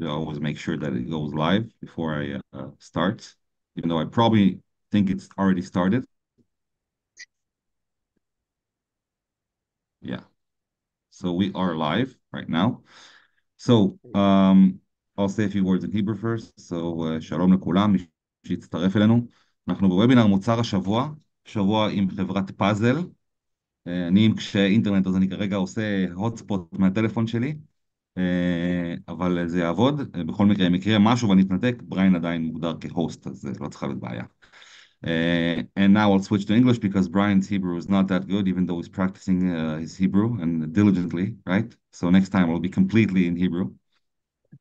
to always make sure that it goes live before I start, even though I probably think it's already started. Yeah. So we are live right now. So I'll say a few words in Hebrew first. So שלום לכולם, מי שיצטרף אלינו. אנחנו בוובינר מוצר השבוע, שבוע עם חברת פאזל. אני עם קשיי אינטרנט, אז אני כרגע עושה הוטספוט מהטלפון שלי, אבל זה יעבוד. בכל מקרה, אם יקרה משהו ואני אתנתק, בריין עדיין מוגדר כהוסט, אז לא צריכה להיות בעיה. And now I'll switch to English because Brian's Hebrew is not that good, even though he's practicing his Hebrew and diligently, right? So next time I'll be completely in Hebrew.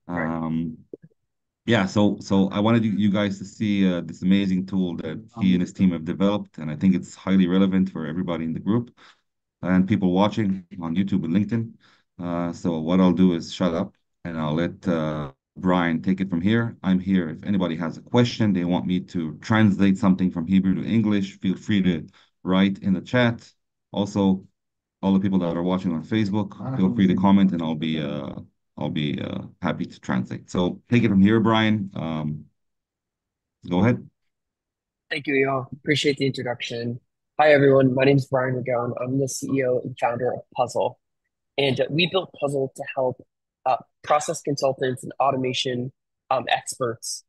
Right. Um, yeah, so I wanted you guys to see this amazing tool that he and his team have developed, and I think it's highly relevant for everybody in the group and people watching on YouTube and LinkedIn. So what I'll do is shut up and I'll let Brian take it from here. I'm here. If anybody has a question, they want me to translate something from Hebrew to English, feel free to write in the chat. Also, all the people that are watching on Facebook, feel free to comment and I'll be happy to translate. So take it from here, Brian. Go ahead. Thank you, Eyal. Appreciate the introduction. Hi, everyone. My name is Brian McGowan. I'm the CEO and founder of Puzzle. And we built Puzzle to help process consultants and automation experts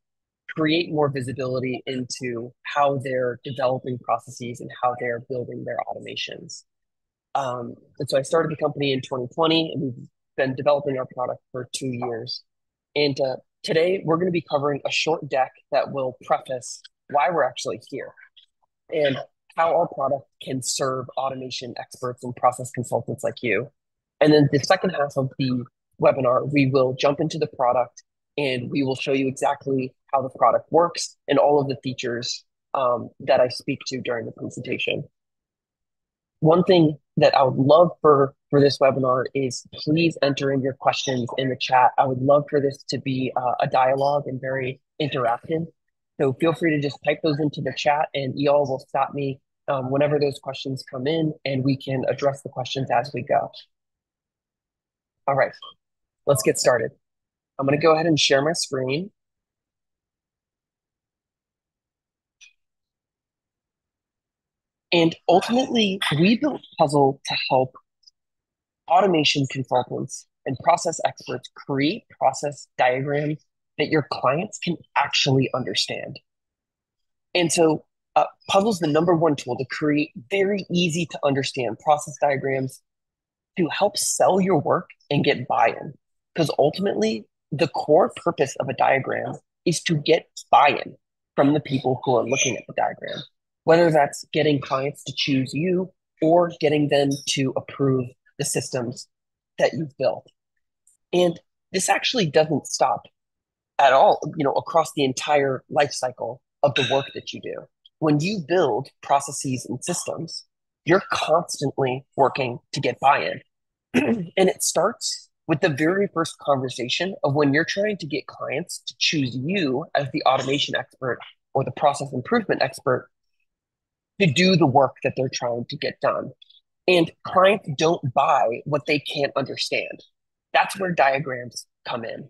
create more visibility into how they're developing processes and how they're building their automations. And so I started the company in 2020, and we've been developing our product for 2 years. And today we're going to be covering a short deck that will preface why we're actually here and how our product can serve automation experts and process consultants like you. And then the second half of the webinar, we will jump into the product and we will show you exactly how the product works and all of the features that I speak to during the presentation. One thing that I would love for this webinar is please enter in your questions in the chat. I would love for this to be a dialogue and very interactive. So feel free to just type those into the chat and Eyal will stop me whenever those questions come in and we can address the questions as we go. All right, let's get started. I'm going to go ahead and share my screen. And ultimately, we built Puzzle to help automation consultants and process experts create process diagrams that your clients can actually understand. And so Puzzle's the number one tool to create very easy to understand process diagrams to help sell your work and get buy-in. Because ultimately, the core purpose of a diagram is to get buy-in from the people who are looking at the diagram, whether that's getting clients to choose you or getting them to approve the systems that you've built. And this actually doesn't stop at all, across the entire life cycle of the work that you do. When you build processes and systems, you're constantly working to get buy-in. And it starts with the very first conversation of when you're trying to get clients to choose you as the automation expert or the process improvement expert to do the work that they're trying to get done. And clients don't buy what they can't understand. That's where diagrams come in.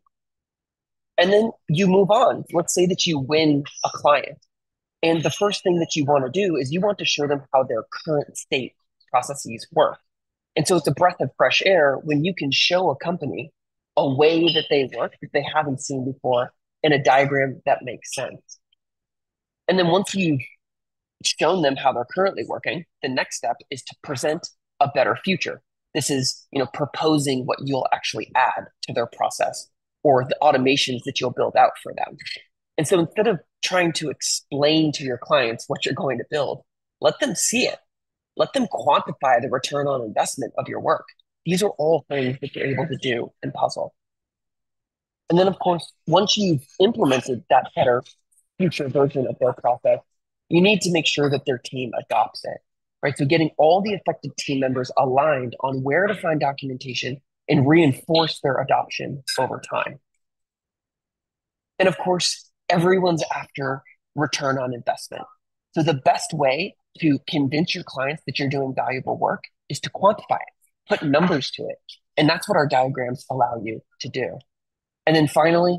And then you move on. Let's say that you win a client. And the first thing that you want to do is you want to show them how their current state processes work. And so it's a breath of fresh air when you can show a company a way that they work that they haven't seen before in a diagram that makes sense. And then once you've shown them how they're currently working, the next step is to present a better future. This is, proposing what you'll actually add to their process or the automations that you'll build out for them. And so instead of trying to explain to your clients what you're going to build, let them see it. Let them quantify the return on investment of your work. These are all things that you're able to do in Puzzle. And then, of course, once you've implemented that better future version of their process, you need to make sure that their team adopts it, right? So getting all the affected team members aligned on where to find documentation and reinforce their adoption over time. And of course, everyone's after return on investment. So the best way to convince your clients that you're doing valuable work is to quantify it, put numbers to it. And that's what our diagrams allow you to do. And then finally,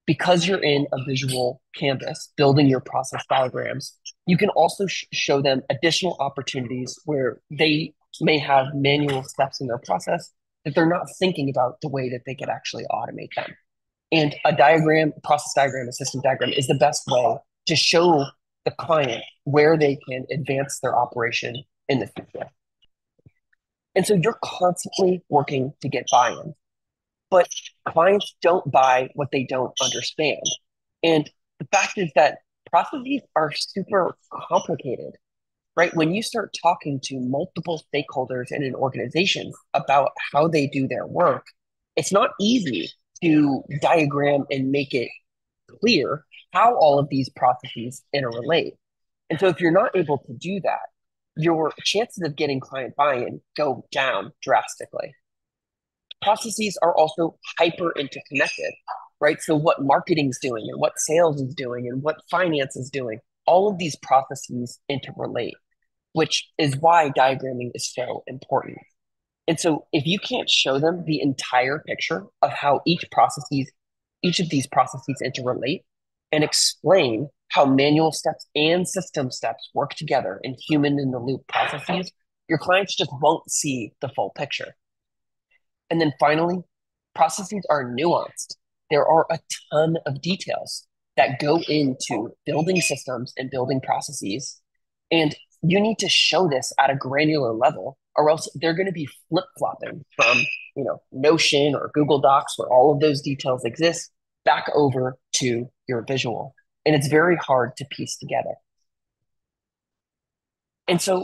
because you're in a visual canvas building your process diagrams, you can also show them additional opportunities where they may have manual steps in their process that they're not thinking about the way that they could actually automate them. And a diagram, process diagram, a system diagram is the best way to show the client where they can advance their operation in the future. And so you're constantly working to get buy-in, but clients don't buy what they don't understand. And the fact is that processes are super complicated, right? When you start talking to multiple stakeholders in an organization about how they do their work, it's not easy to diagram and make it clear how all of these processes interrelate. And so if you're not able to do that, your chances of getting client buy-in go down drastically. Processes are also hyper interconnected, right? So what marketing is doing and what sales is doing and what finance is doing, all of these processes interrelate, which is why diagramming is so important. And so if you can't show them the entire picture of how each of these processes interrelate and explain how manual steps and system steps work together in human in the loop processes, your clients just won't see the full picture. And then finally, processes are nuanced. There are a ton of details that go into building systems and building processes. And you need to show this at a granular level, or else they're going to be flip-flopping from, Notion or Google Docs, where all of those details exist, back over to your visual. And it's very hard to piece together. And so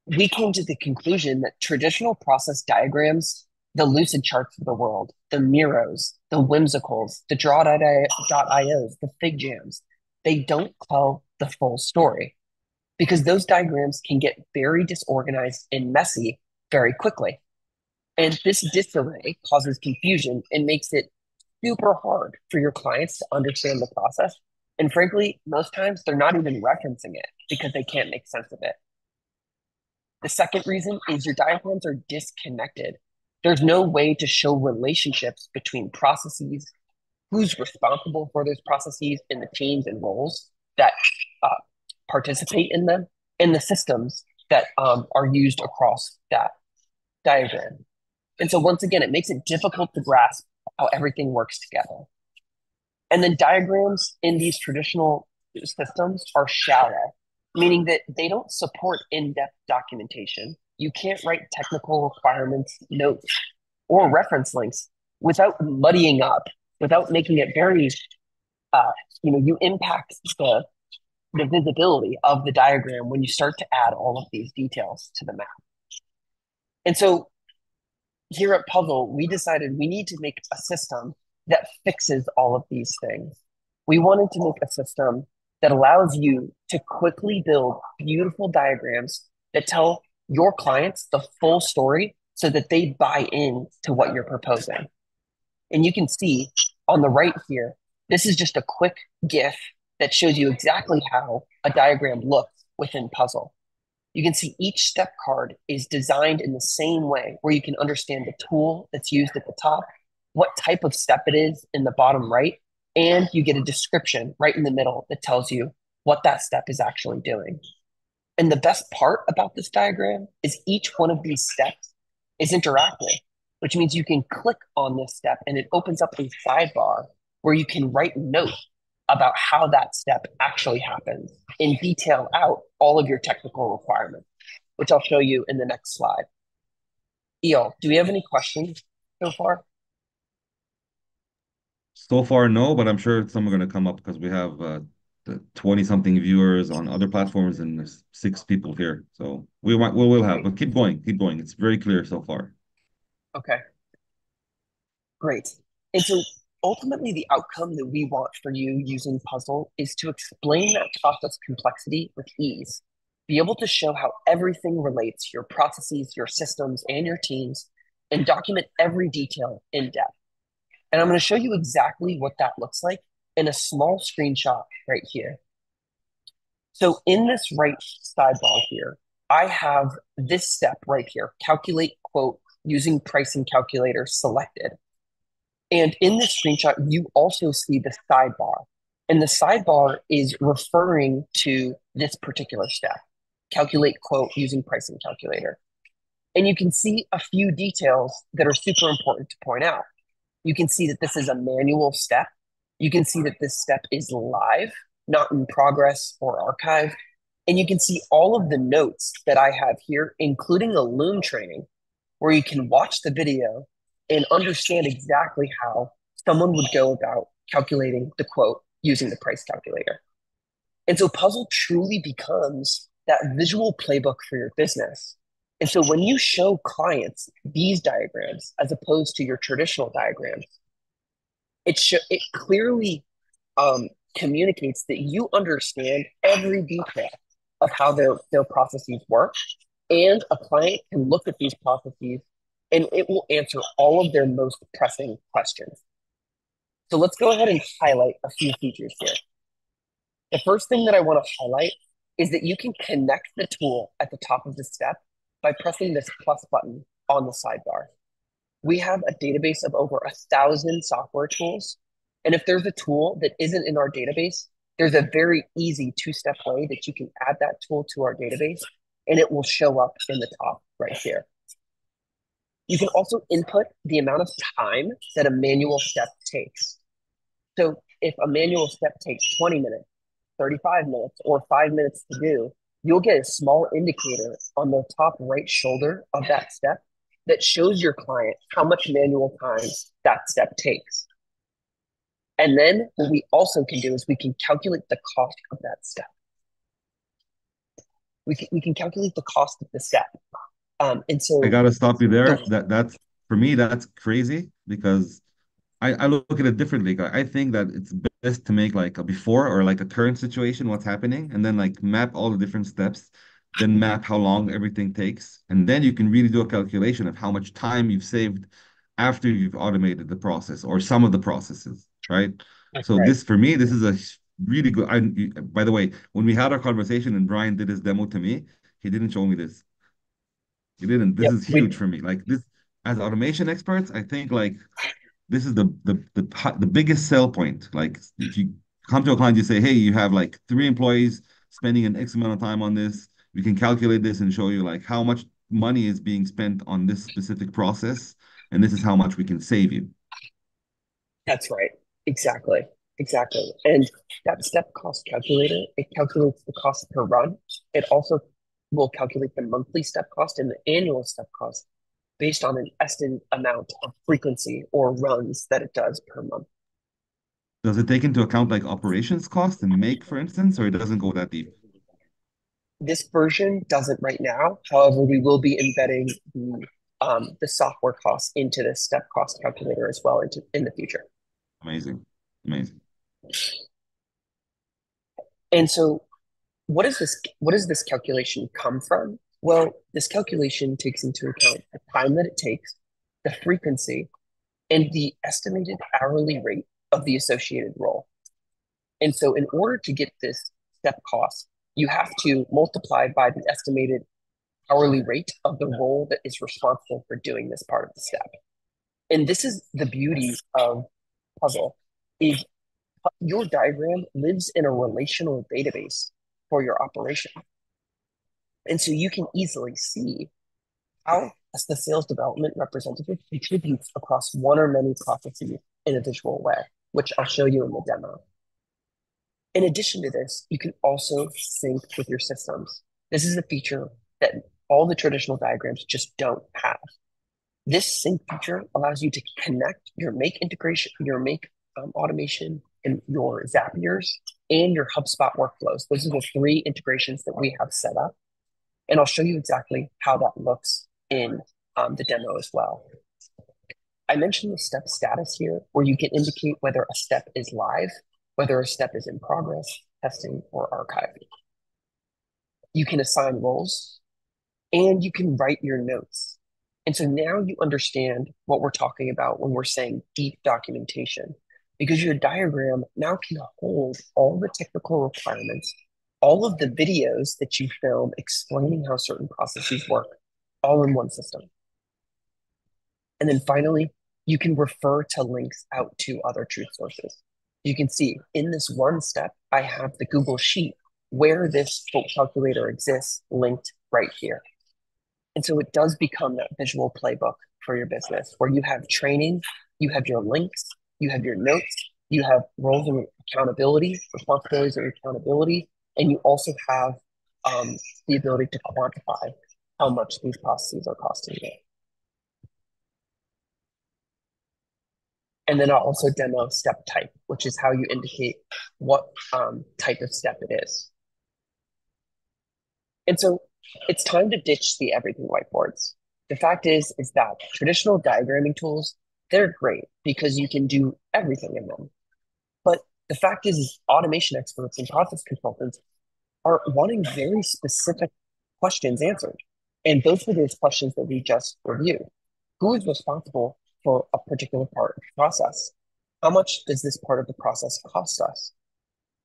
we came to the conclusion that traditional process diagrams, the Lucidcharts of the world, the Miros, the Whimsicals, the Draw.ios, the FigJams, they don't tell the full story because those diagrams can get very disorganized and messy very quickly. And this disarray causes confusion and makes it super hard for your clients to understand the process. And frankly, most times they're not even referencing it because they can't make sense of it. The second reason is your diagrams are disconnected. There's no way to show relationships between processes, who's responsible for those processes, and the teams and roles that uh, participate in them, and the systems that are used across that diagram. And so once again, it makes it difficult to grasp how everything works together. And then diagrams in these traditional systems are shallow, meaning that they don't support in-depth documentation. You can't write technical requirements, notes, or reference links without muddying up, without making it very, you impact the visibility of the diagram when you start to add all of these details to the map. And so here at Puzzle, we decided we need to make a system that fixes all of these things. We wanted to make a system that allows you to quickly build beautiful diagrams that tell your clients the full story so that they buy in to what you're proposing. And you can see on the right here, this is just a quick GIF that shows you exactly how a diagram looks within Puzzle. You can see each step card is designed in the same way, where you can understand the tool that's used at the top, what type of step it is in the bottom right, and you get a description right in the middle that tells you what that step is actually doing. And the best part about this diagram is each one of these steps is interactive, which means you can click on this step and it opens up a sidebar where you can write a note about how that step actually happens and detail out all of your technical requirements, which I'll show you in the next slide. Eel, do we have any questions so far? So far, no, but I'm sure some are going to come up because we have the 20 something viewers on other platforms and there's 6 people here. So we will have, but keep going, keep going. It's very clear so far. Okay, great. And so ultimately the outcome that we want for you using Puzzle is to explain that process complexity with ease, be able to show how everything relates, your processes, your systems, and your teams, and document every detail in depth. And I'm going to show you exactly what that looks like in a small screenshot right here. So in this right sidebar here, I have this step right here, calculate quote using pricing calculator selected. And in this screenshot, you also see the sidebar. And the sidebar is referring to this particular step, calculate quote using pricing calculator. And you can see a few details that are super important to point out. You can see that this is a manual step. You can see that this step is live, not in progress or archived. And you can see all of the notes that I have here, including a Loom training, where you can watch the video and understand exactly how someone would go about calculating the quote using the price calculator. And so Puzzle truly becomes that visual playbook for your business. And so when you show clients these diagrams as opposed to your traditional diagrams, it clearly communicates that you understand every detail of how their processes work. And a client can look at these processes and it will answer all of their most pressing questions. So let's go ahead and highlight a few features here. The first thing that I want to highlight is that you can connect the tool at the top of the step by pressing this plus button on the sidebar. We have a database of over 1,000 software tools. And if there's a tool that isn't in our database, there's a very easy two-step way that you can add that tool to our database, and it will show up in the top right here. You can also input the amount of time that a manual step takes. So if a manual step takes 20 minutes, 35 minutes, or 5 minutes to do, you'll get a small indicator on the top right shoulder of that step that shows your client how much manual time that step takes. And then what we also can do is we can calculate the cost of that step. We can calculate the cost of the step. And so I gotta stop you there. the, That's for me, that's crazy because I look at it differently. I think that it's best to make like a before or like a current situation, what's happening, and then like map all the different steps, then map how long everything takes. And then you can really do a calculation of how much time you've saved after you've automated the process or some of the processes, right? that's So right. this for me, this is a really good. By the way, when we had our conversation and Brian did his demo to me, he didn't show me this. He didn't. This Yep. is huge for me. Like this, as automation experts, I think like this is the biggest sell point. Like if you come to a client, you say, "Hey, you have like 3 employees spending an X amount of time on this. We can calculate this and show you like how much money is being spent on this specific process, and this is how much we can save you." That's right. Exactly. Exactly. And that step cost calculator, it calculates the cost per run. It also will calculate the monthly step cost and the annual step cost based on an estimated amount of frequency or runs that it does per month. Does it take into account like operations cost and make, for instance, or it doesn't go that deep? This version doesn't right now. However, we will be embedding the software costs into the step cost calculator as well in the future. Amazing, amazing. And so what does this calculation come from? Well, this calculation takes into account the time that it takes, the frequency, and the estimated hourly rate of the associated role. And so in order to get this step cost, you have to multiply by the estimated hourly rate of the role that is responsible for doing this part of the step. And this is the beauty of Puzzle is your diagram lives in a relational database for your operation. And so you can easily see how as the sales development representative contributes across one or many processes in a visual way, which I'll show you in the demo. In addition to this, you can also sync with your systems. This is a feature that all the traditional diagrams just don't have. This sync feature allows you to connect your make integration, your make automation, and your Zapiers and your HubSpot workflows. Those are the 3 integrations that we have set up. And I'll show you exactly how that looks in the demo as well. I mentioned the step status here, where you can indicate whether a step is live, whether a step is in progress, testing, or archiving. You can assign roles, and you can write your notes. And so now you understand what we're talking about when we're saying deep documentation, because your diagram now can hold all the technical requirements, all of the videos that you film explaining how certain processes work, all in one system. And then finally, you can refer to links out to other truth sources. You can see in this one step, I have the Google Sheet where this fault calculator exists linked right here. And so it does become that visual playbook for your business where you have training, you have your links, you have your notes, you have roles and accountability, responsibilities and accountability, and you also have the ability to quantify how much these processes are costing you. And then I'll also demo step type, which is how you indicate what type of step it is. And so it's time to ditch the everything whiteboards. The fact is that traditional diagramming tools, they're great because you can do everything in them. But the fact is automation experts and process consultants are wanting very specific questions answered. And those were those questions that we just reviewed. Who is responsible for a particular part of the process? How much does this part of the process cost us?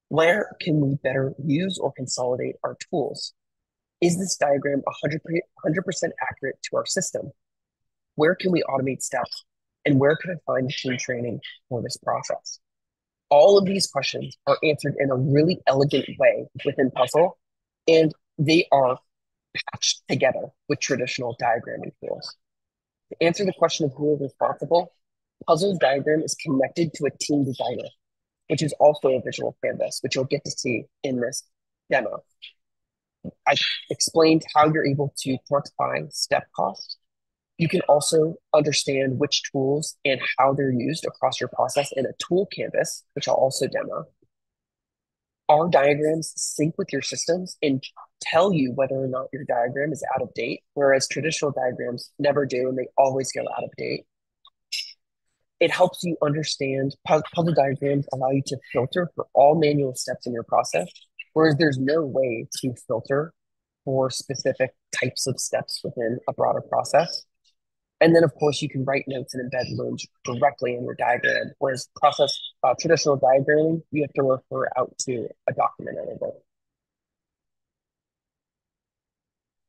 Where can we better use or consolidate our tools? Is this diagram 100% accurate to our system? Where can we automate steps? And where can I find machine training for this process? All of these questions are answered in a really elegant way within Puzzle, and they are patched together with traditional diagramming tools. To answer the question of who is responsible, Puzzle's diagram is connected to a team designer, which is also a visual canvas, which you'll get to see in this demo. I explained how you're able to quantify step cost. You can also understand which tools and how they're used across your process in a tool canvas, which I'll also demo. Our diagrams sync with your systems and tell you whether or not your diagram is out of date, whereas traditional diagrams never do, and they always go out of date. It helps you understand, puzzle diagrams allow you to filter for all manual steps in your process, whereas there's no way to filter for specific types of steps within a broader process. And then, of course, you can write notes and embed looms directly in your diagram, whereas traditional diagramming, you have to refer out to a document editor.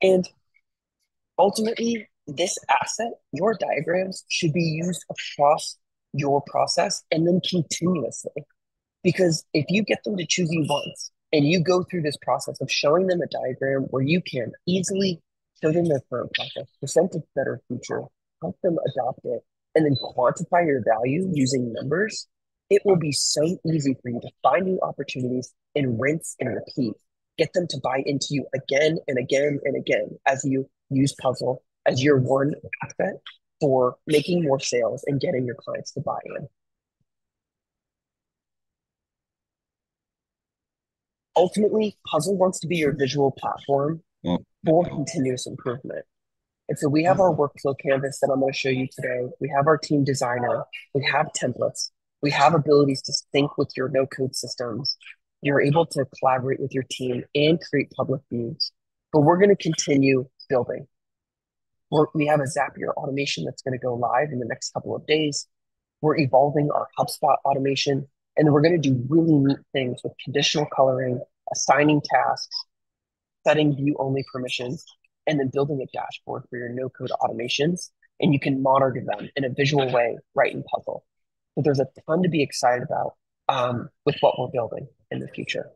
And ultimately, this asset, your diagrams, should be used across your process and then continuously. Because if you get them to choose you once and you go through this process of showing them a diagram where you can easily show them their current process, present a better feature, help them adopt it, and then quantify your value using numbers, it will be so easy for you to find new opportunities and rinse and repeat. Get them to buy into you again and again and again as you use Puzzle as your one asset for making more sales and getting your clients to buy in. Ultimately, Puzzle wants to be your visual platform Well, for continuous improvement. And so we have our workflow canvas that I'm going to show you today. We have our team designer. We have templates. We have abilities to sync with your no-code systems. You're able to collaborate with your team and create public views. But we're going to continue building. We have a Zapier automation that's going to go live in the next couple of days. We're evolving our HubSpot automation, and we're going to do really neat things with conditional coloring, assigning tasks, setting view-only permissions, and then building a dashboard for your no-code automations, and you can monitor them in a visual way right in Puzzle. So there's a ton to be excited about with what we're building in the future.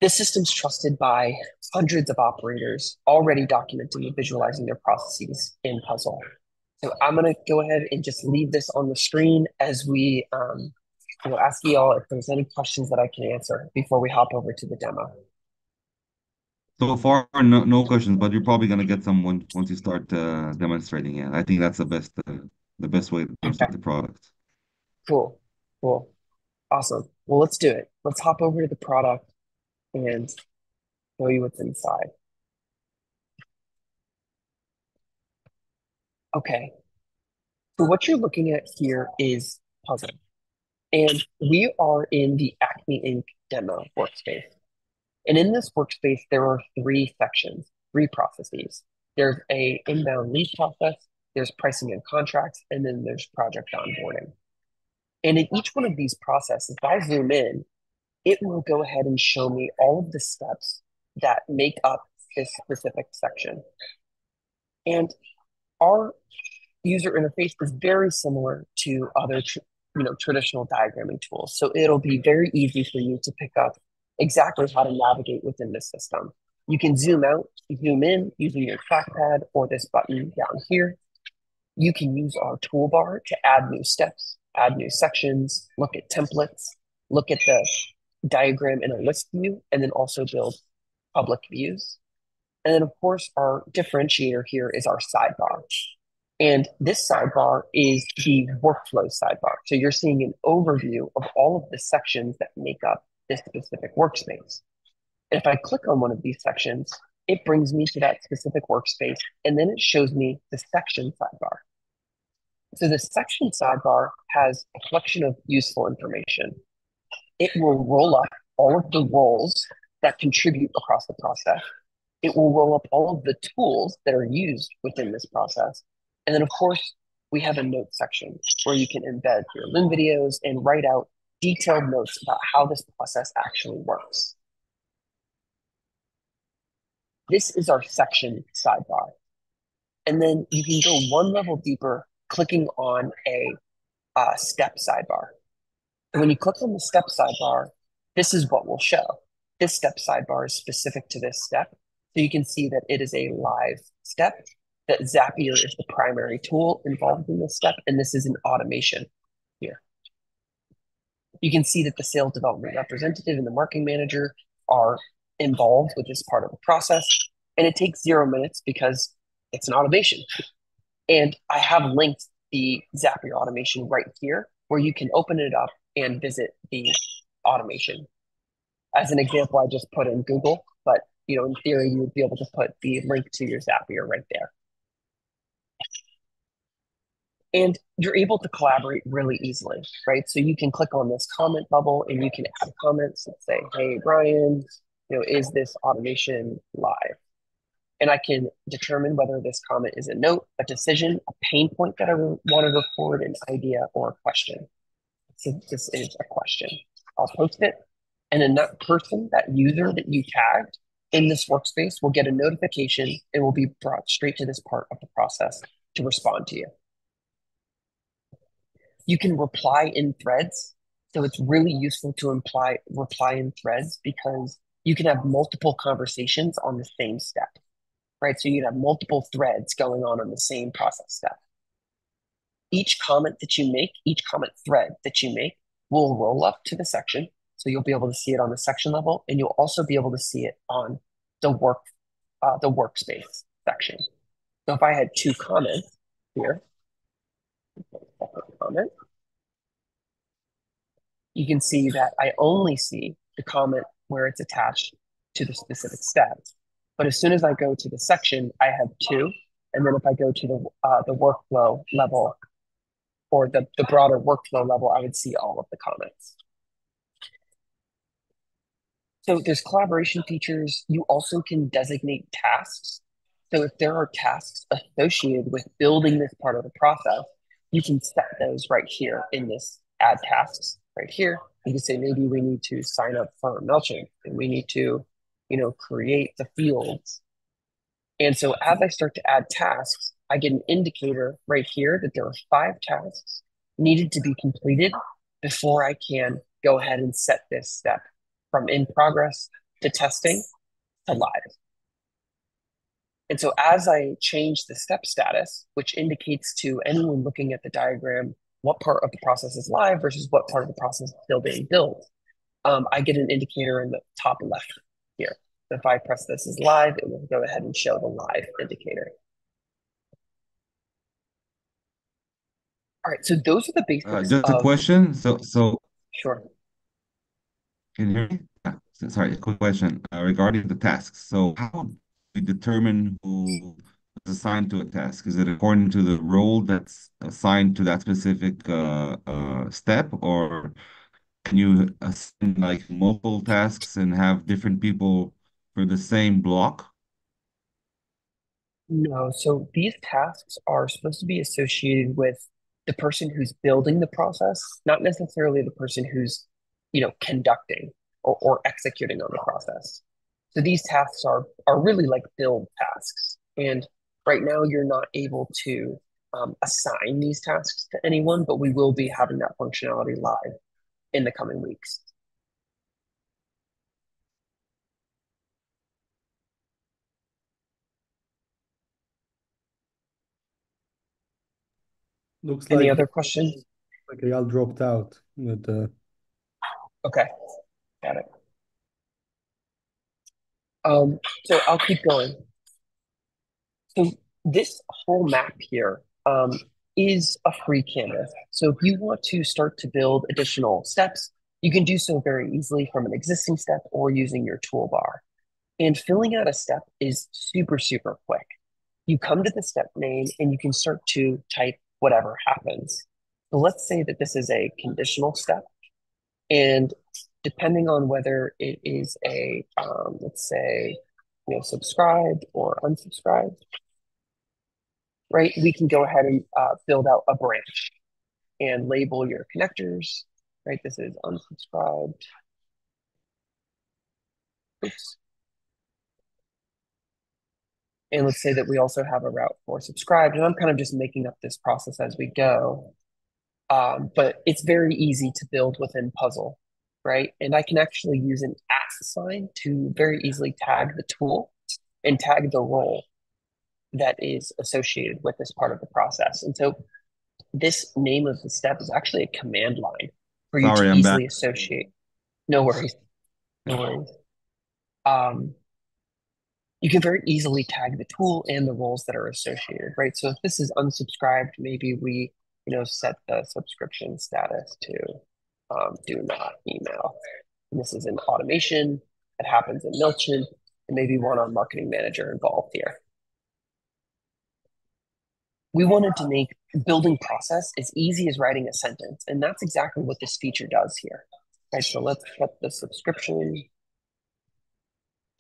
This system's trusted by hundreds of operators already documenting and visualizing their processes in Puzzle. So I'm going to go ahead and just leave this on the screen as we ask you all if there's any questions that I can answer before we hop over to the demo. so far, no questions, but you're probably gonna get some once you start demonstrating it. I think that's the best way to Okay, demonstrate the product. cool, cool, awesome. Well, let's do it. Let's hop over to the product and show you what's inside. Okay, so what you're looking at here is Puzzle. And we are in the Acme Inc. demo workspace. And in this workspace, there are three sections, three processes. There's a inbound lead process, there's pricing and contracts, and then there's project onboarding. And in each one of these processes, if I zoom in, it will go ahead and show me all of the steps that make up this specific section. And our user interface is very similar to other traditional diagramming tools. So it'll be very easy for you to pick up exactly how to navigate within the system. You can zoom out, zoom in using your trackpad or this button down here. You can use our toolbar to add new steps, add new sections, look at templates, look at the diagram in a list view, and then also build public views. And then, of course, our differentiator here is our sidebar. And this sidebar is the workflow sidebar. So you're seeing an overview of all of the sections that make up this specific workspace. And if I click on one of these sections, it brings me to that specific workspace, and then it shows me the section sidebar. So the section sidebar has a collection of useful information. It will roll up all of the roles that contribute across the process. It will roll up all of the tools that are used within this process. And then, of course, we have a notes section where you can embed your Loom videos and write out detailed notes about how this process actually works. This is our section sidebar. And then you can go one level deeper clicking on a step sidebar. And when you click on the step sidebar, this is what will show. This step sidebar is specific to this step. So you can see that it is a live step, that Zapier is the primary tool involved in this step, and this is an automation here. You can see that the sales development representative and the marketing manager are involved with this part of the process, and it takes 0 minutes because it's an automation. And I have linked the Zapier automation right here, where you can open it up and visit the automation. As an example, I just put in Google, but in theory, you would be able to put the link to your Zapier right there. And you're able to collaborate really easily, right? So you can click on this comment bubble and you can add comments and say, hey, Brian, is this automation live? And I can determine whether this comment is a note, a decision, a pain point that I want to record, an idea, or a question. So this is a question. I'll post it. And then that person, that user that you tagged in this workspace will get a notification and will be brought straight to this part of the process to respond to you. You can reply in threads. So it's really useful to reply in threads because you can have multiple conversations on the same step, right? So you can have multiple threads going on the same process step. Each comment thread that you make will roll up to the section. So you'll be able to see it on the section level, and you'll also be able to see it on the workspace section. So if I had 2 comments here, comment, you can see that I only see the comment where it's attached to the specific step. But as soon as I go to the section, I have 2. And then if I go to the workflow level or the broader workflow level, I would see all of the comments. So there's collaboration features. You also can designate tasks. So if there are tasks associated with building this part of the process, you can set those right here in this add tasks right here. You can say maybe we need to sign up for MailChimp and we need to, create the fields. And so as I start to add tasks, I get an indicator right here that there are 5 tasks needed to be completed before I can go ahead and set this step from in progress to testing to live. And so as I change the step status, which indicates to anyone looking at the diagram what part of the process is live versus what part of the process is still being built, I get an indicator in the top left here. So if I press this as live, it will go ahead and show the live indicator. All right, so those are the basics just a question. Sure. Can you hear me? Sorry, a quick question regarding the tasks. So how do we determine who is assigned to a task? Is it according to the role that's assigned to that specific step, or can you assign like multiple tasks and have different people for the same block? No, so these tasks are supposed to be associated with the person who's building the process, not necessarily the person who's, conducting or executing on the process. So these tasks are really like build tasks. And Right now, you're not able to assign these tasks to anyone, but we will be having that functionality live in the coming weeks. Looks Any like other questions? Eyal dropped out with the. Okay, got it. So I'll keep going. So this whole map here is a free canvas. So if you want to start to build additional steps, you can do so very easily from an existing step or using your toolbar. And filling out a step is super, super quick. You come to the step name and you can start to type whatever happens. So let's say that this is a conditional step. And depending on whether it is a, let's say, subscribed or unsubscribed, right? We can go ahead and build out a branch and label your connectors, right? This is unsubscribed. Oops. And let's say that we also have a route for subscribed. And I'm kind of just making up this process as we go. But it's very easy to build within Puzzle, right? And I can actually use an @ sign to very easily tag the tool and tag the role that is associated with this part of the process. And so this name of the step is actually a command line for you to Sorry, I'm back. easily associate. No worries. No worries. Um, you can very easily tag the tool and the roles that are associated, right? So if this is unsubscribed, maybe we, set the subscription status to do not email. And this is an automation that happens in MailChimp, and maybe want our marketing manager involved here. We wanted to make building process as easy as writing a sentence, and that's exactly what this feature does here. Right, so let's set the subscription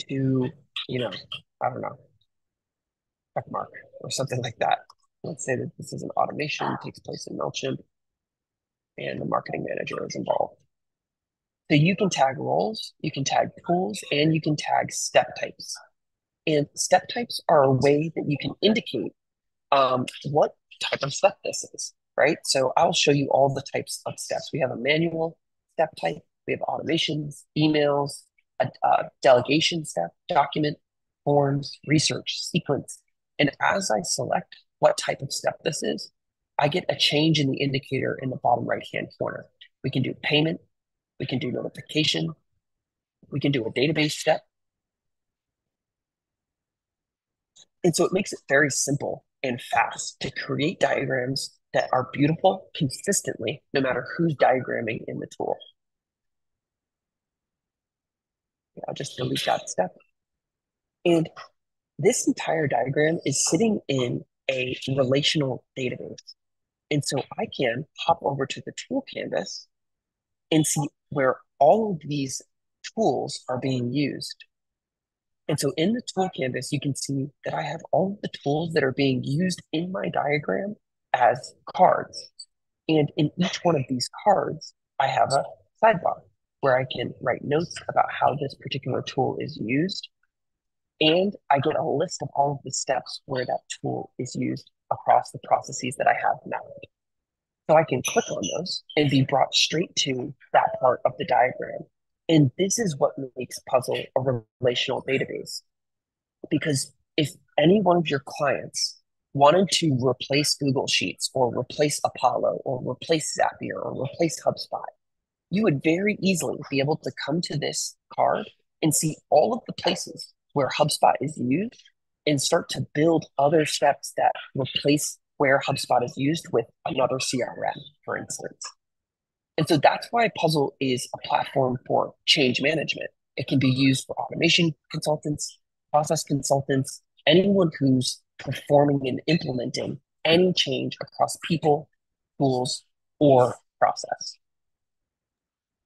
to, I don't know, check mark or something like that. Let's say that this is an automation, takes place in MailChimp, and the marketing manager is involved. So you can tag roles, you can tag tools, and you can tag step types. And step types are a way that you can indicate what type of step this is, right? So I'll show you all the types of steps. We have a manual step type, we have automations, emails, a delegation step, document, forms, research, sequence. And as I select what type of step this is, I get a change in the indicator in the bottom right-hand corner. We can do payment, we can do notification, we can do a database step. And so it makes it very simple and fast to create diagrams that are beautiful consistently, no matter who's diagramming in the tool. I'll just delete that step. And this entire diagram is sitting in a relational database. And so I can hop over to the tool canvas and see where all of these tools are being used. And so in the tool canvas, you can see that I have all of the tools that are being used in my diagram as cards. And in each one of these cards, I have a sidebar where I can write notes about how this particular tool is used. And I get a list of all of the steps where that tool is used across the processes that I have mapped. So I can click on those and be brought straight to that part of the diagram. And this is what makes Puzzle a relational database. Because if any one of your clients wanted to replace Google Sheets or replace Apollo or replace Zapier or replace HubSpot, you would very easily be able to come to this card and see all of the places where HubSpot is used and start to build other steps that replace where HubSpot is used with another CRM, for instance. And so that's why Puzzle is a platform for change management. It can be used for automation consultants, process consultants, anyone who's performing and implementing any change across people, tools, or process.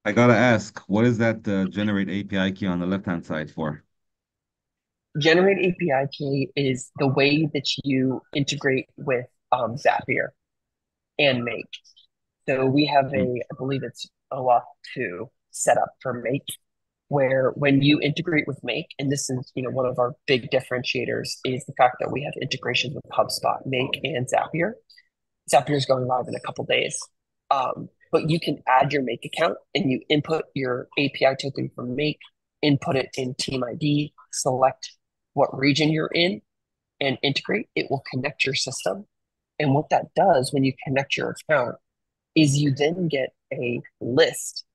I gotta ask, what is that generate API key on the left-hand side for? Generate API key is the way that you integrate with Zapier and Make. So we have Hmm. I believe it's OAuth 2 set up for Make. where when you integrate with Make, and this is, one of our big differentiators is the fact that we have integrations with HubSpot, Make, and Zapier. Zapier is going live in a couple days. But you can add your Make account and you input your API token from Make, input it in Team ID, select what region you're in, and integrate. It will connect your system. And what that does when you connect your account is you then get a list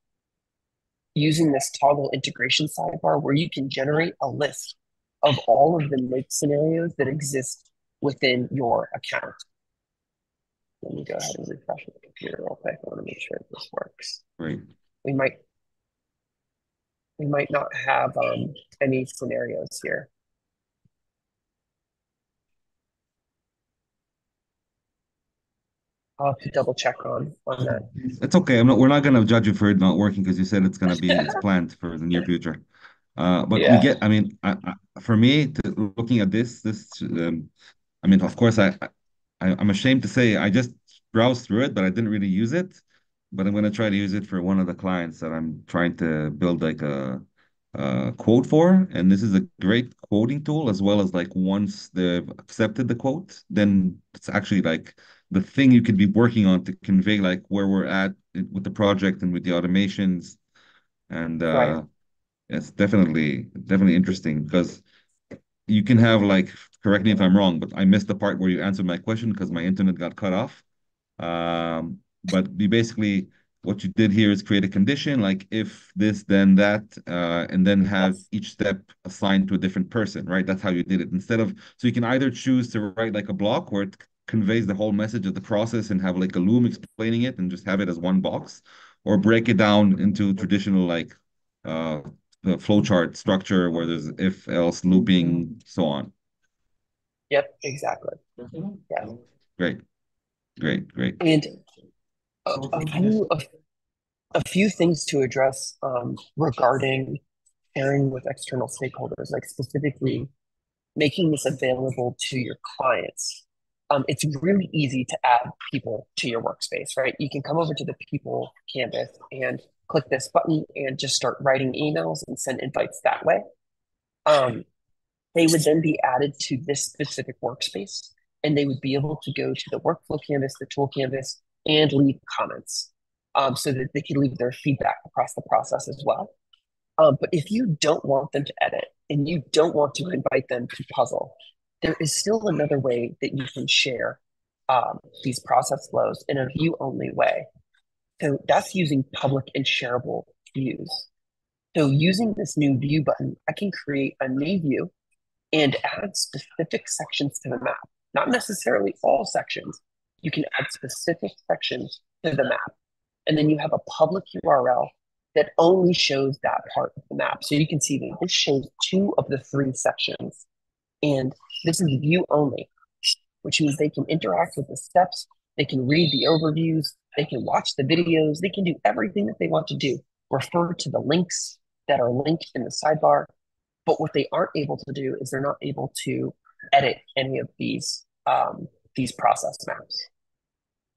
using this toggle integration sidebar where you can generate a list of all of the Make scenarios that exist within your account. Let me go ahead and refresh the computer real quick. I want to make sure this works. Great. We might not have any scenarios here. I'll have to double check on that. It's okay. We're not gonna judge you for it not working because you said it's planned for the near future. But we Yeah. get, I mean, for me, looking at I mean, of course, I'm ashamed to say I just browsed through it, but I didn't really use it. But I'm gonna try to use it for one of the clients that I'm trying to build like a quote for. And this is a great quoting tool, as well as like once they've accepted the quote, then it's actually like the thing you could be working on to convey like where we're at with the project and with the automations. And Right. it's definitely interesting because you can have like, correct me if I'm wrong, but I missed the part where you answered my question because my internet got cut off. But you basically, what you did here is create a condition like if this, then that, and then have Yes. each step assigned to a different person, right? That's how you did it. So you can either choose to write like a block where it conveys the whole message of the process and have like a loom explaining it and just have it as one box, or break it down into traditional like uh the flowchart structure where there's if, else, looping, so on. Yep, exactly. Yeah. Great, great. And a few things to address regarding sharing with external stakeholders, like specifically making this available to your clients. It's really easy to add people to your workspace, right? You can come over to the people canvas and click this button and just start writing emails and send invites that way. They would then be added to this specific workspace, and they would be able to go to the workflow canvas, the tool canvas, and leave comments so that they can leave their feedback across the process as well. But if you don't want them to edit and you don't want to invite them to Puzzle, there is still another way that you can share these process flows in a view-only way. So that's using public and shareable views. So using this new view button, I can create a new view and add specific sections to the map. Not necessarily all sections. You can add specific sections to the map. And then you have a public URL that only shows that part of the map. So you can see that this shows 2 of the 3 sections. And this is view only, which means they can interact with the steps, they can read the overviews, they can watch the videos, they can do everything that they want to do. Refer to the links that are linked in the sidebar. But what they aren't able to do is they're not able to edit any of these process maps.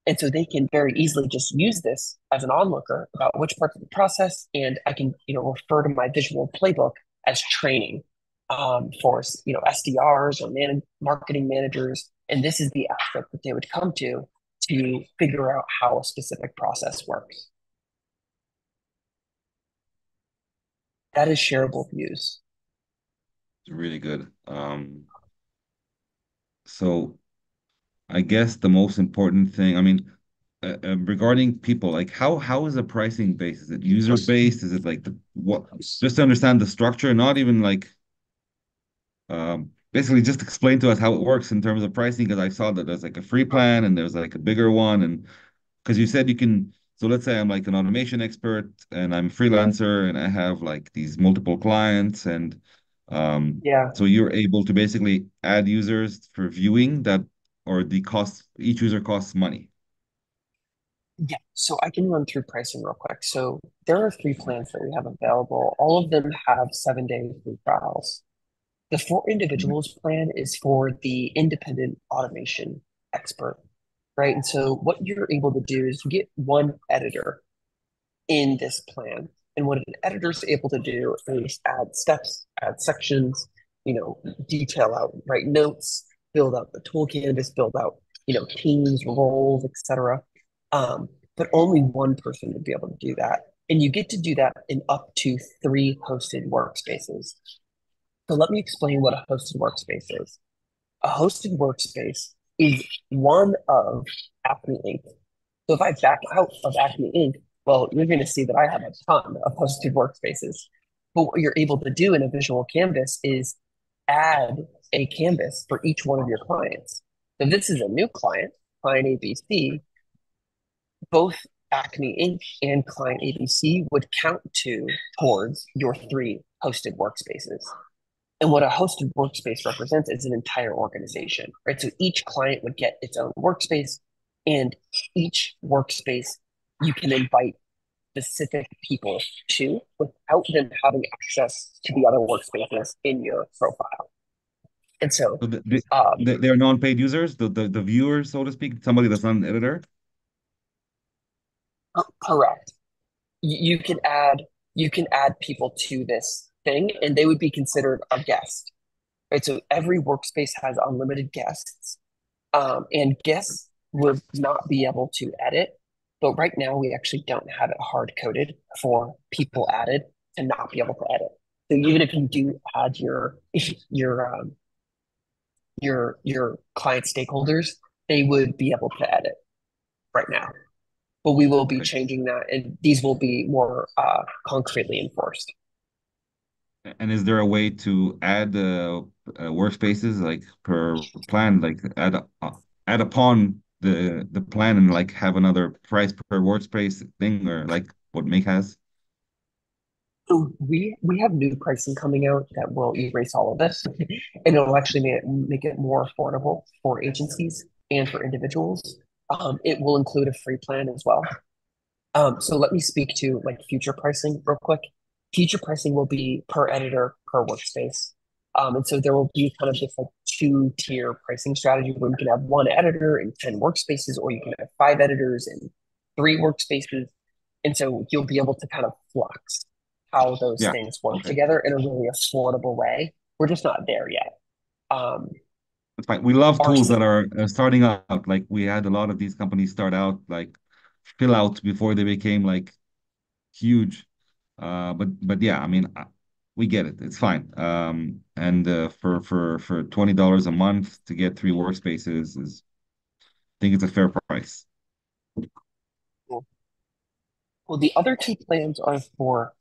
And so they can very easily just use this as an onlooker about which parts of the process, and I can, refer to my visual playbook as training for, SDRs or marketing managers. And this is the aspect that they would come to figure out how a specific process works. That is shareable views. It's really good. So I guess the most important thing, I mean, regarding people, like how is the pricing based? Is it user based? Is it like just to understand the structure, not even like basically just explain to us how it works in terms of pricing, because I saw that there's like a free plan and there's like a bigger one, and because you said you can, so let's say I'm like an automation expert and I'm a freelancer and I have like these multiple clients, and Yeah. so you're able to basically add users for viewing that, or each user costs money. Yeah, so I can run through pricing real quick. So there are 3 plans that we have available. All of them have 7-day free trials. The for Mhm. individuals plan is for the independent automation expert, right? And so what you're able to do is you get one editor in this plan. And what an editor is able to do is add steps, add sections, detail out, write notes, build out the tool canvas, build out, teams, roles, etc. But only one person would be able to do that. And you get to do that in up to 3 hosted workspaces. So let me explain what a hosted workspace is. A hosted workspace is one of Acme Inc. So if I back out of Acme Inc., well, you're going to see that I have a ton of hosted workspaces. But what you're able to do in a visual canvas is add a canvas for each one of your clients. So this is a new client, client ABC. Both Acme Inc. and client ABC would count towards your 3 hosted workspaces. And what a hosted workspace represents is an entire organization, right? So each client would get its own workspace, and each workspace you can invite specific people to without them having access to the other workspaces in your profile. And so, So um, they're non-paid users, the viewer, so to speak, somebody that's not an editor. correct. You can add people to this thing, and they would be considered a guest, right? So every workspace has unlimited guests, and guests would not be able to edit. But right now, we actually don't have it hard coded for people added to not be able to edit. So even if you do add your your client stakeholders, they would be able to edit right now. But we will be Okay. changing that, and these will be more concretely enforced. And is there a way to add workspaces like per plan, like add upon the plan and like have another price per workspace thing, or like what Make has? So we have new pricing coming out that will erase all of this, and it'll actually make it more affordable for agencies and for individuals. It will include a free plan as well. So let me speak to like future pricing real quick. Future pricing will be per editor per workspace. And so there will be kind of this like 2-tier pricing strategy where you can have 1 editor and 10 workspaces, or you can have 5 editors and 3 workspaces. And so you'll be able to kind of flux how those Yeah. things work Okay. together in a really affordable way. We're just not there yet. Um, That's fine. We love our tools that are starting out. Like we had a lot of these companies start out like fill out before they became like huge. But yeah, I mean, we get it. It's fine. And for $20 a month to get 3 workspaces is, I think it's a fair price. well, the other 2 plans are for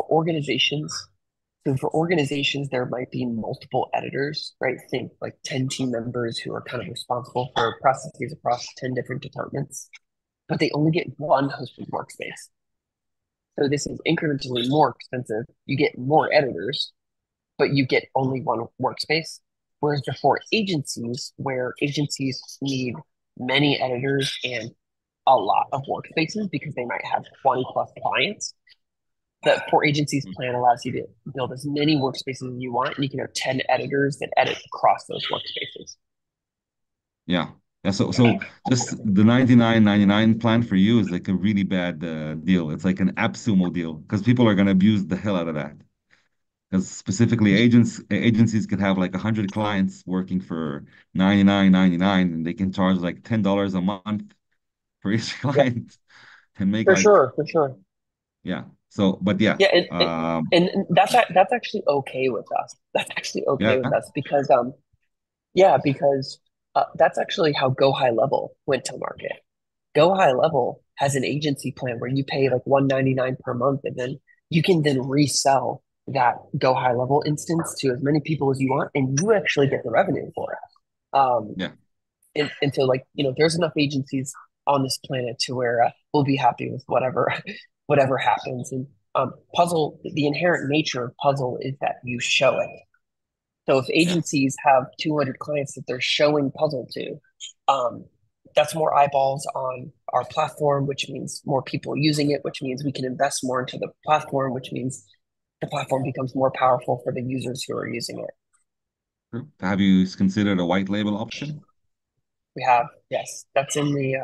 organizations. So for organizations, there might be multiple editors, right? Think like 10 team members who are kind of responsible for processes across 10 different departments, but they only get 1 hosted workspace. So this is incrementally more expensive. You get more editors, but you get only 1 workspace. Whereas for agencies, where agencies need many editors and a lot of workspaces because they might have 20 plus clients, the for agencies plan allows you to build as many workspaces as you want, and you can have 10 editors that edit across those workspaces. Yeah. Yeah. So just the 99.99 plan for you is like a really bad deal. It's like an AppSumo deal because people are going to abuse the hell out of that. Because specifically agencies could have like 100 clients working for 99.99 and they can charge like $10 a month for each Yeah, client and make for like, sure, for sure. yeah. So, but yeah, Yeah, and that's actually okay with us. That's actually okay yeah, with us because yeah, because that's actually how Go High Level went to market. Go High Level has an agency plan where you pay like 199 per month, and then you can then resell that Go High Level instance to as many people as you want, and you actually get the revenue for it. yeah. And so like there's enough agencies on this planet to where we'll be happy with whatever whatever happens. And Puzzle, the inherent nature of Puzzle is that you show it. So if agencies have 200 clients that they're showing Puzzle to, um, that's more eyeballs on our platform, which means more people using it, which means we can invest more into the platform, which means the platform becomes more powerful for the users who are using it. True. Have you considered a white label option? We have, yes, that's in the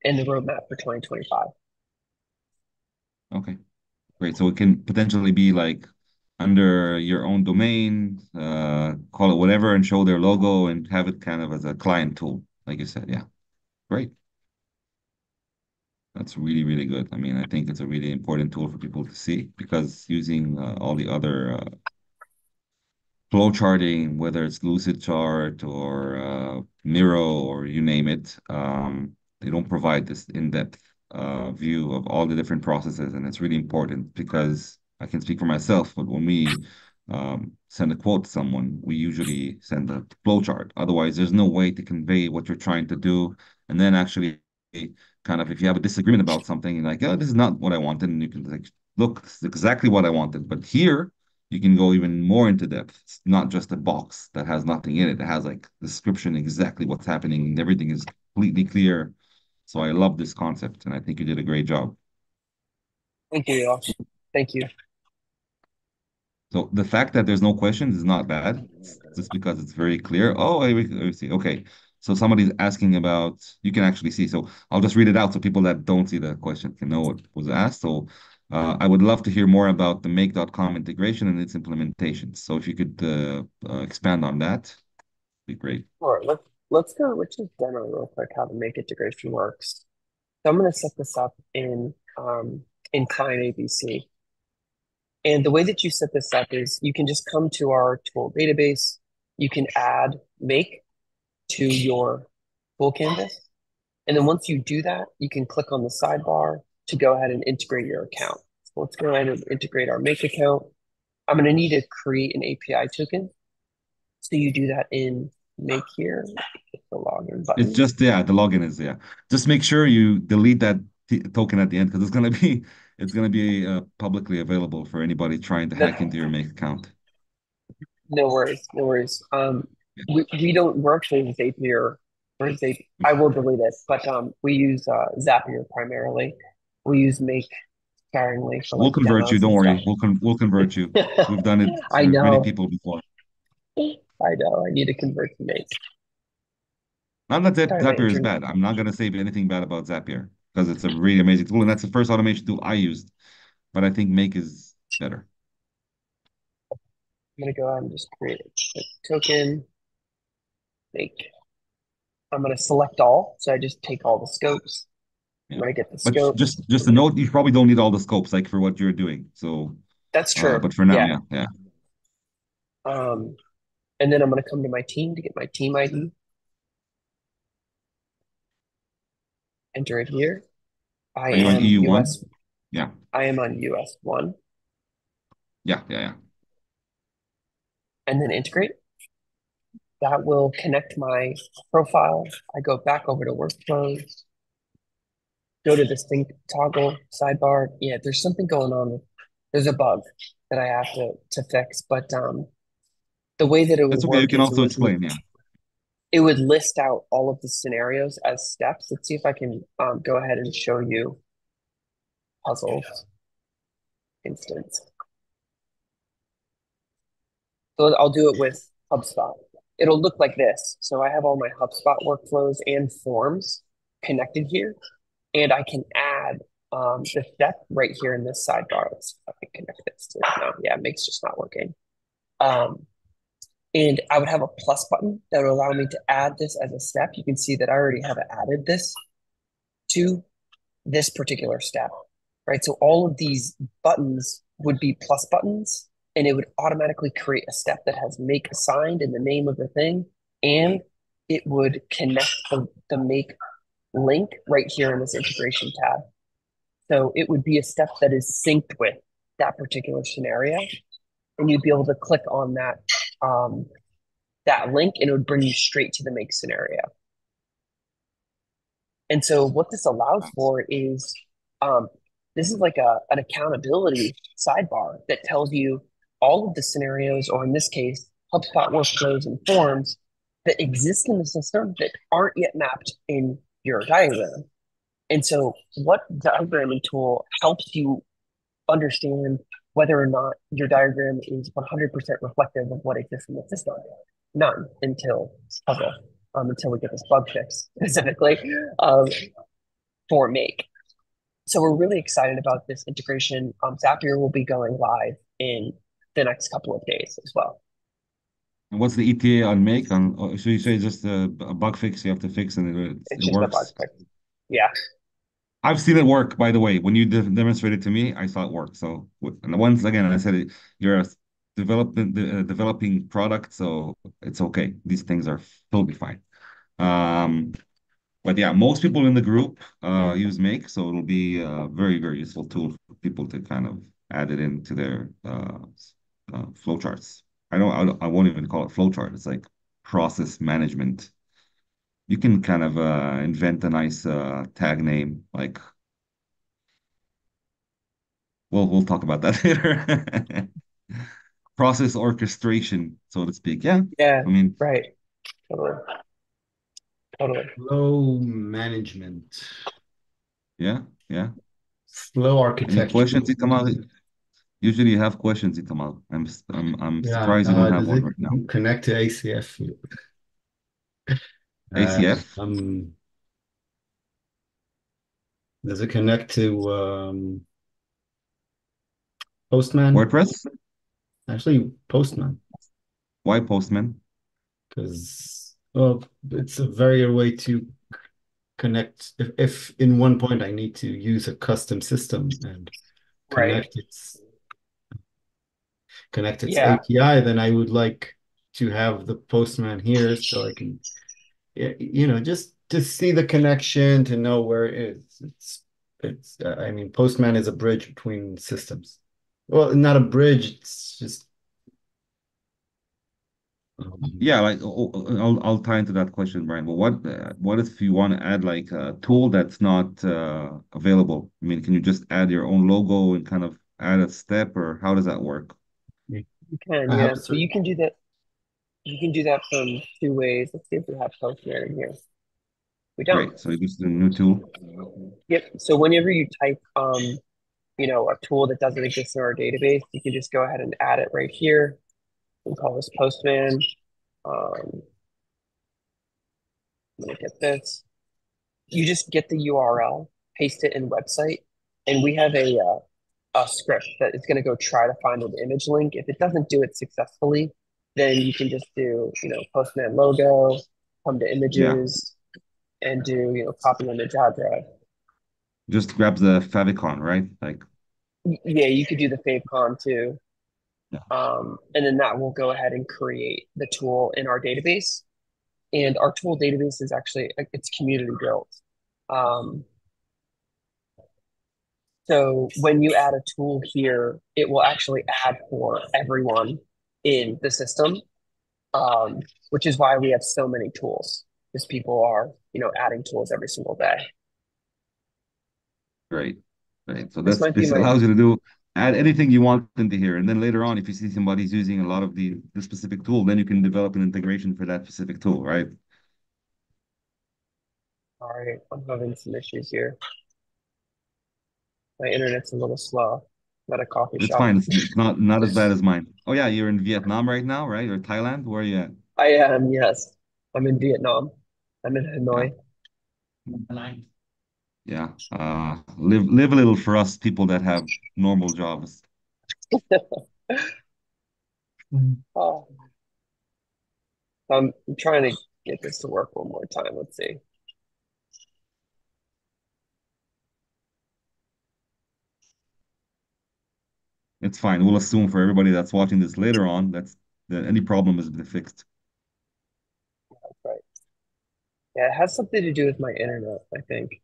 roadmap for 2025. Okay. Great. So it can potentially be like under your own domain, call it whatever, and show their logo and have it kind of as a client tool, like you said. Yeah. Great. That's really, really good. I mean, I think it's a really important tool for people to see because using all the other flow charting, whether it's Lucidchart or Miro or you name it, they don't provide this in-depth view of all the different processes, and it's really important because I can speak for myself, but when we send a quote to someone, we usually send a flow chart. Otherwise, there's no way to convey what you're trying to do, and then actually kind of if you have a disagreement about something, you're like, oh, this is not what I wanted, and you can like, look, this is exactly what I wanted, but here you can go even more into depth. It's not just a box that has nothing in it. It has like description exactly what's happening and everything is completely clear. So I love this concept and I think you did a great job. Thank you, Josh. Thank you. So the fact that there's no questions is not bad. It's just because it's very clear. Oh, I see. Okay. So somebody's asking about, you can actually see. So I'll just read it out so people that don't see the question can know what was asked. So I would love to hear more about the make.com integration and its implementation. So if you could expand on that, be great. All right, let's just demo real quick how the make integration works. So I'm going to set this up in client ABC. And the way that you set this up is you can just come to our tool database. You can add make to your tool canvas. And then once you do that, you can click on the sidebar to go ahead and integrate your account. So let's go ahead and integrate our make account. I'm going to need to create an API token. So you do that in make here, the login It's button. just, yeah, the login is, yeah. Just make sure you delete that t token at the end because it's gonna be publicly available for anybody trying to No, hack into your Make account. no worries, no worries. We don't work with Zapier or Zapier. I will delete it, but we use Zapier primarily. We use Make sparingly for We'll like convert you, demos don't and stuff. worry. We'll convert you. We've done it I for many know, people before. I know. I need to convert to Make. Not that Sorry, my Zapier is internet. bad. I'm not gonna say anything bad about Zapier because it's a really amazing tool, and that's the first automation tool I used. But I think Make is better. I'm gonna go ahead and just create a token. Make. I'm gonna select all, so I just take all the scopes. I'm Yeah. gonna get the But scopes. just I'm a gonna. note, you probably don't need all the scopes like for what you're doing. So That's true. but for now, Yeah. yeah, yeah. Um, and then I'm gonna come to my team to get my team ID. Enter it here. I Are you on am EU1? US. Yeah. I am on US1, Yeah, yeah, yeah. and then integrate. That will connect my profile. I go back over to workflows, go to this thing toggle sidebar. Yeah, there's something going on. There's a bug that I have to fix, but the way that it would That's okay. You work can is also explain. Yeah. it would list out all of the scenarios as steps. Let's see if I can go ahead and show you puzzle instance. So I'll do it with HubSpot. It'll look like this. So I have all my HubSpot workflows and forms connected here, and I can add the step right here in this sidebar. Let's see if I can connect this to no, yeah, it makes just not working. Um, and I would have a plus button that would allow me to add this as a step. You can see that I already have added this to this particular step, right? So all of these buttons would be plus buttons, and it would automatically create a step that has make assigned in the name of the thing, and it would connect the make link right here in this integration tab. So it would be a step that is synced with that particular scenario, and you'd be able to click on that link, and it would bring you straight to the make scenario. And so what this allows for is um, this is like an accountability sidebar that tells you all of the scenarios, or in this case, HubSpot workflows and forms that exist in the system that aren't yet mapped in your diagram. And so what diagramming tool helps you understand whether or not your diagram is 100% reflective of what exists in the system? None until puzzle, until we get this bug fixed specifically. Um, for make. So we're really excited about this integration. Zapier will be going live in the next couple of days as well. And what's the ETA on make on? So you say just a bug fix you have to fix and It's it just a bug works. fix. Yeah, I've seen it work, by the way. When you demonstrated to me, I saw it work. So, and once again, I said it, you're a developing product, so it's okay. These things are totally fine. Um, but yeah, most people in the group use Make, so it'll be a very, very useful tool for people to kind of add it into their flowcharts. I won't even call it flowchart. It's like process management. You can kind of invent a nice tag name like we'll talk about that later. Process orchestration, so to speak. Yeah. yeah, I mean, right. Totally, totally. Flow management, yeah, yeah. flow Any architecture. questions, Itamal? Usually you have questions, Itamal. I'm Yeah, surprised you don't have does one it right now. connect to ACF? Uh, ACF, um, does it connect to Postman? WordPress? Actually, Postman, Why Postman? because well, it's a very way to connect. If in one point I need to use a custom system and Right. connect its Yeah. API, then I would like to have the Postman here so I can, just to see the connection, to know where it is. I mean, Postman is a bridge between systems. Well, not a bridge, it's just, Yeah, like I'll tie into that question, Brian. But what if you want to add like a tool that's not available? I mean, can you just add your own logo and kind of add a step, or how does that work? You can, I have yeah. to So search. you can do that. You can do that from two ways. Let's see if we have Postman in here. We don't. Great. So you just a new tool. Yep. So whenever you type, a tool that doesn't exist in our database, you can just go ahead and add it right here. We call this Postman. Um, Let me get this. You just get the URL, paste it in website, and we have a script that is going to go try to find an image link. If it doesn't do it successfully, then you can just do, Postman logo, come to Yeah. images, and do, copy image address. Just grabs the favicon, right? Like, Yeah, you could do the favecon too. yeah, And then that will go ahead and create the tool in our database. And our tool database is actually, it's community built. Um, so when you add a tool here, it will actually add for everyone in the system, um, which is why we have so many tools, because people are, adding tools every single day. great. Great. So This that's might be this my, allows you to do add anything you want into here. And then later on, if you see somebody's using a lot of the specific tool, then you can develop an integration for that specific tool, right? all right, I'm having some issues here. My internet's a little slow. I'm at a coffee It's shop. fine. It's not as bad as mine. Oh yeah, you're in Vietnam right now, right? Or Thailand? Where are you at? I am, yes. I'm in Vietnam. I'm in Yeah. Hanoi. Yeah. Live a little for us people that have normal jobs. Oh, I'm trying to get this to work one more time. Let's see. It's fine. We'll assume for everybody that's watching this later on that any problem has been fixed. That's right. Yeah, it has something to do with my internet, I think.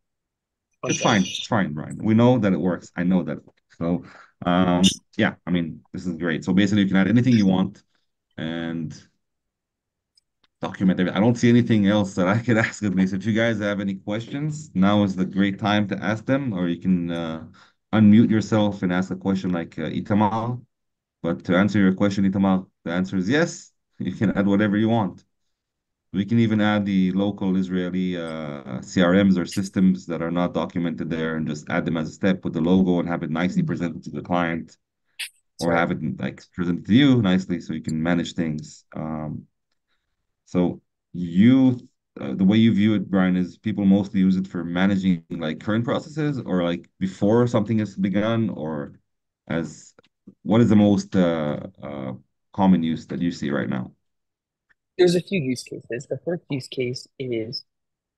One It's second. fine. It's fine, Brian. We know that it works. I know that it works. So, yeah, I mean, this is great. So basically, you can add anything you want and document everything. I don't see anything else that I could ask of me. So if you guys have any questions, now is the great time to ask them, or you can unmute yourself and ask a question like Itamal. But to answer your question, Itamal, the answer is yes. You can add whatever you want. We can even add the local Israeli CRMs or systems that are not documented there and just add them as a step with the logo and have it nicely presented to the client That's or right. have it like presented to you nicely so you can manage things. So you the way you view it, Brian, is people mostly use it for managing like current processes or like before something has begun, or as what is the most common use that you see right now? There's a few use cases. The first use case is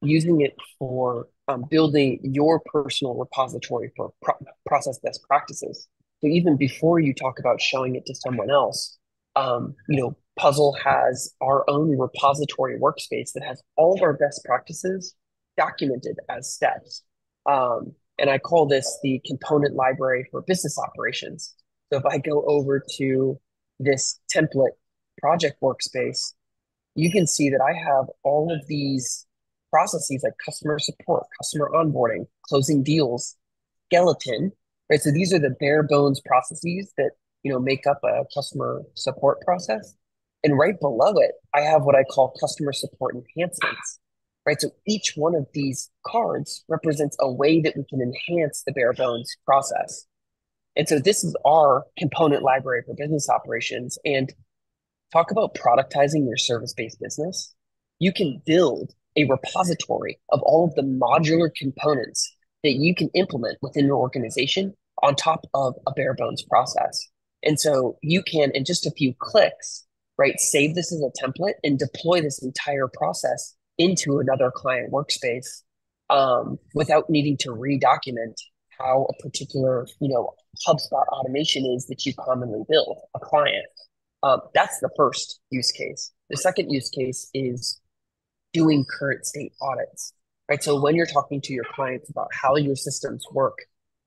using it for building your personal repository for process best practices. So even before you talk about showing it to someone else, Puzzle has our own repository workspace that has all of our best practices documented as steps. And I call this the component library for business operations. So if I go over to this template project workspace, you can see that I have all of these processes like customer support, customer onboarding, closing deals, skeleton, right? So these are the bare bones processes that make up a customer support process. And right below it, I have what I call customer support enhancements, right? So each one of these cards represents a way that we can enhance the bare bones process. And so this is our component library for business operations. And talk about productizing your service-based business. You can build a repository of all of the modular components that you can implement within your organization on top of a bare bones process. And so you can, in just a few clicks, right, save this as a template and deploy this entire process into another client workspace without needing to redocument how a particular, HubSpot automation is that you commonly build a client. That's the first use case. The second use case is doing current state audits, right? So when you're talking to your clients about how your systems work,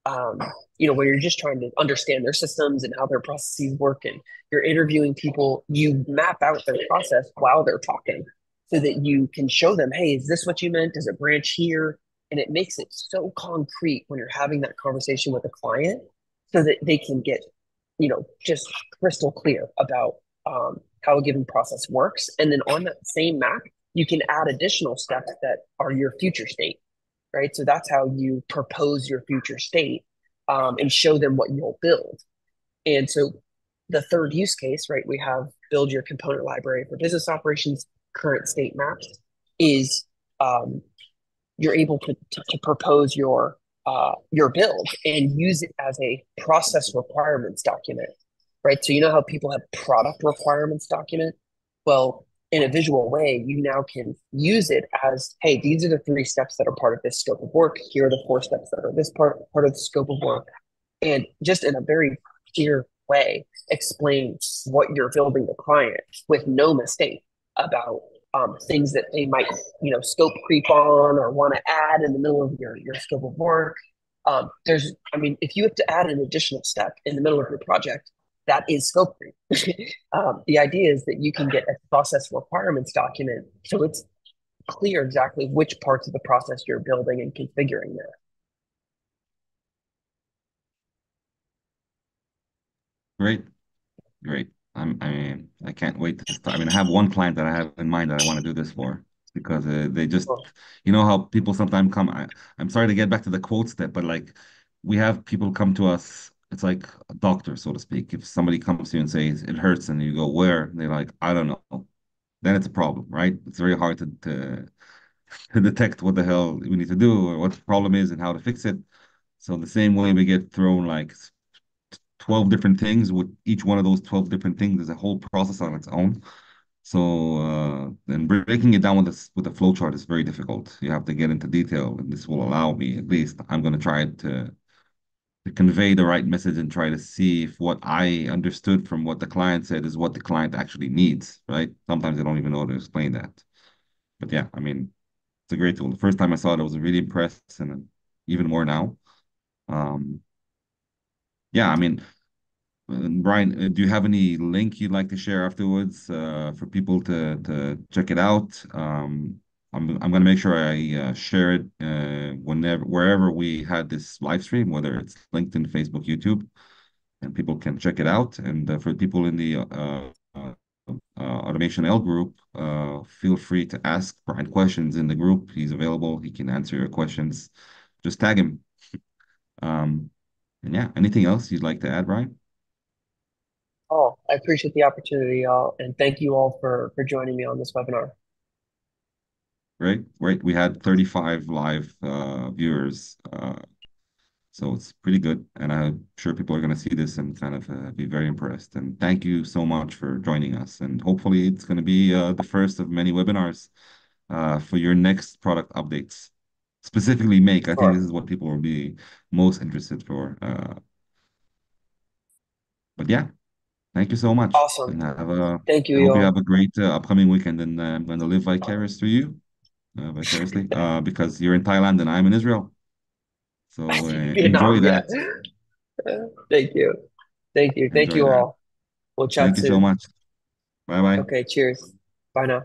where you're just trying to understand their systems and how their processes work, and you're interviewing people, you map out their process while they're talking so that you can show them, hey, is this what you meant? Does it branch here? And it makes it so concrete when you're having that conversation with a client so that they can get just crystal clear about how a given process works. And then on that same map, you can add additional steps that are your future state, right? So that's how you propose your future state and show them what you'll build. And so the third use case, right, we have build your component library for business operations, current state maps, is you're able to propose your build and use it as a process requirements document, right? So you know how people have product requirements document? Well, in a visual way, you now can use it as, hey, these are the 3 steps that are part of this scope of work. Here are the 4 steps that are this part of the scope of work. And just in a very clear way, explain what you're building the client with no mistake about things that they might, scope creep on or want to add in the middle of your scope of work. If you have to add an additional step in the middle of your project, that is scope creep. The idea is that you can get a process requirements document so it's clear exactly which parts of the process you're building and configuring there. Great, great. I can't wait to start. I mean, I have one client that I have in mind that I want to do this for because they just, you know how people sometimes come. I'm sorry to get back to the quote step, but like we have people come to us. It's like a doctor, so to speak. If somebody comes to you and says it hurts, and you go, where? And they're like, I don't know. Then it's a problem, right? It's very hard to detect what the hell we need to do or what the problem is and how to fix it. So the same way we get thrown like 12 different things, with each one of those 12 different things is a whole process on its own. So then breaking it down with a flow chart is very difficult. You have to get into detail, and this will allow me, at least I'm going to try to convey the right message and try to see if what I understood from what the client said is what the client actually needs, right? Sometimes they don't even know how to explain that. But yeah, I mean, it's a great tool. The first time I saw it, I was really impressed, and even more now. Um, yeah, I mean, Brian, do you have any link you'd like to share afterwards for people to check it out? I'm gonna make sure I share it wherever we had this live stream, whether it's LinkedIn, Facebook, YouTube, and people can check it out. And for people in the Automation L group, feel free to ask Brian questions in the group. He's available. He can answer your questions. Just tag him. Um, and yeah, anything else you'd like to add, Brian? Oh, I appreciate the opportunity, and thank you all for joining me on this webinar. right? Right. We had 35 live viewers. So it's pretty good. And I'm sure people are going to see this and kind of be very impressed. And thank you so much for joining us. And hopefully it's going to be the first of many webinars for your next product updates. Specifically Make. I think this Sure. is what people will be most interested for. But yeah, thank you so much. Awesome. And Thank you, I hope you Eyal. have a great upcoming weekend. And I'm going to live vicariously, because you're in Thailand and I'm in Israel. So enjoy Vietnam, yeah. that. Thank you. Thank you. Thank Enjoy you that. all. We'll chat Thank you so soon. much. Bye bye. Okay, cheers. Bye now.